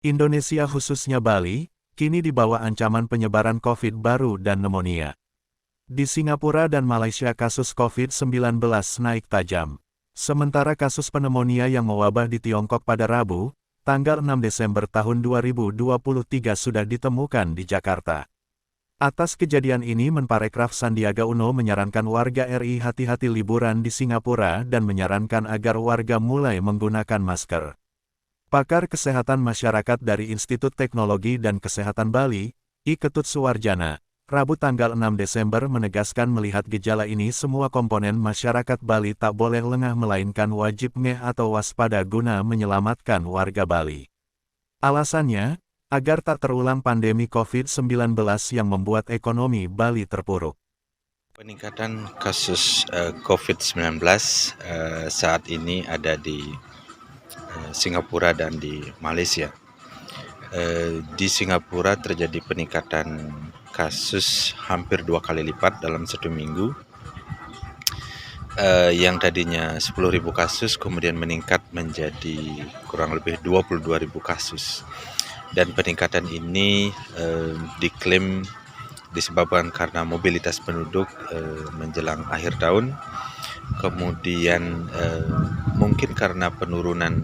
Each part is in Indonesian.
Indonesia khususnya Bali, kini di bawah ancaman penyebaran COVID baru dan pneumonia. Di Singapura dan Malaysia kasus COVID-19 naik tajam. Sementara kasus pneumonia yang mewabah di Tiongkok pada Rabu, tanggal 6 Desember tahun 2023 sudah ditemukan di Jakarta. Atas kejadian ini Menparekraf Sandiaga Uno menyarankan warga RI hati-hati liburan di Singapura dan menyarankan agar warga mulai menggunakan masker. Pakar Kesehatan Masyarakat dari Institut Teknologi dan Kesehatan Bali, I Ketut Suwarjana, Rabu tanggal 6 Desember menegaskan melihat gejala ini semua komponen masyarakat Bali tak boleh lengah melainkan wajib ngeh atau waspada guna menyelamatkan warga Bali. Alasannya, agar tak terulang pandemi COVID-19 yang membuat ekonomi Bali terpuruk. Peningkatan kasus COVID-19 saat ini ada di Singapura dan di Malaysia. Di Singapura terjadi peningkatan kasus hampir 2 kali lipat dalam 1 minggu. Yang tadinya 10.000 kasus kemudian meningkat menjadi kurang lebih 22.000 kasus. Dan peningkatan ini diklaim disebabkan karena mobilitas penduduk menjelang akhir tahun. Kemudian mungkin karena penurunan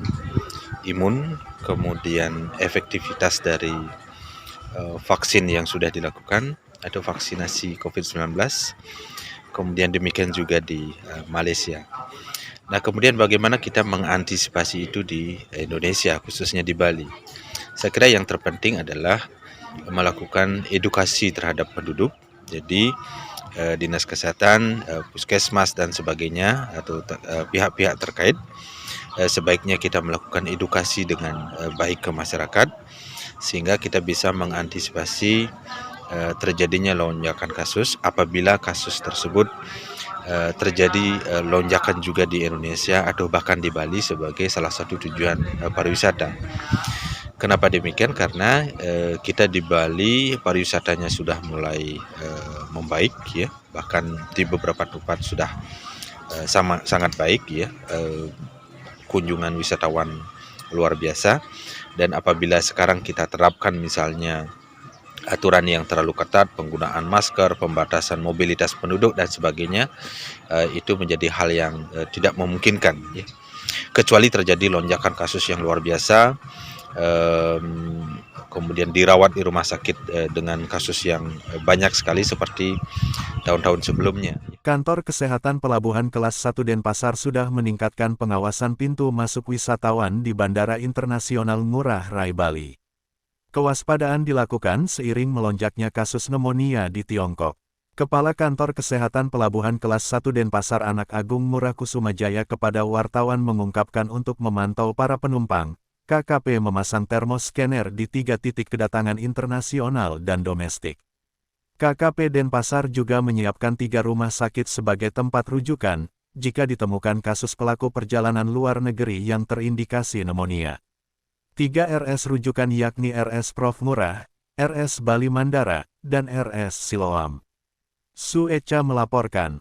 imun, kemudian efektivitas dari vaksin yang sudah dilakukan atau vaksinasi COVID-19, kemudian demikian juga di Malaysia. Nah, kemudian bagaimana kita mengantisipasi itu di Indonesia, khususnya di Bali? Saya kira yang terpenting adalah melakukan edukasi terhadap penduduk. Jadi dinas kesehatan, puskesmas dan sebagainya atau pihak-pihak terkait sebaiknya kita melakukan edukasi dengan baik ke masyarakat sehingga kita bisa mengantisipasi terjadinya lonjakan kasus apabila kasus tersebut terjadi lonjakan juga di Indonesia atau bahkan di Bali sebagai salah satu tujuan pariwisata. Kenapa demikian? Karena kita di Bali pariwisatanya sudah mulai membaik ya, bahkan di beberapa tempat sudah sangat baik ya, kunjungan wisatawan luar biasa. Dan apabila sekarang kita terapkan misalnya aturan yang terlalu ketat, penggunaan masker, pembatasan mobilitas penduduk dan sebagainya, itu menjadi hal yang tidak memungkinkan ya. Kecuali terjadi lonjakan kasus yang luar biasa, kemudian dirawat di rumah sakit dengan kasus yang banyak sekali seperti tahun-tahun sebelumnya. Kantor Kesehatan Pelabuhan Kelas 1 Denpasar sudah meningkatkan pengawasan pintu masuk wisatawan di Bandara Internasional Ngurah Rai Bali. Kewaspadaan dilakukan seiring melonjaknya kasus pneumonia di Tiongkok. Kepala Kantor Kesehatan Pelabuhan Kelas 1 Denpasar Anak Agung Murah Kusumajaya kepada wartawan mengungkapkan untuk memantau para penumpang, KKP memasang termoscanner di 3 titik kedatangan internasional dan domestik. KKP Denpasar juga menyiapkan 3 rumah sakit sebagai tempat rujukan, jika ditemukan kasus pelaku perjalanan luar negeri yang terindikasi pneumonia. 3 RS rujukan yakni RS Prof. Ngurah, RS Bali Mandara, dan RS Siloam. Su Echa melaporkan.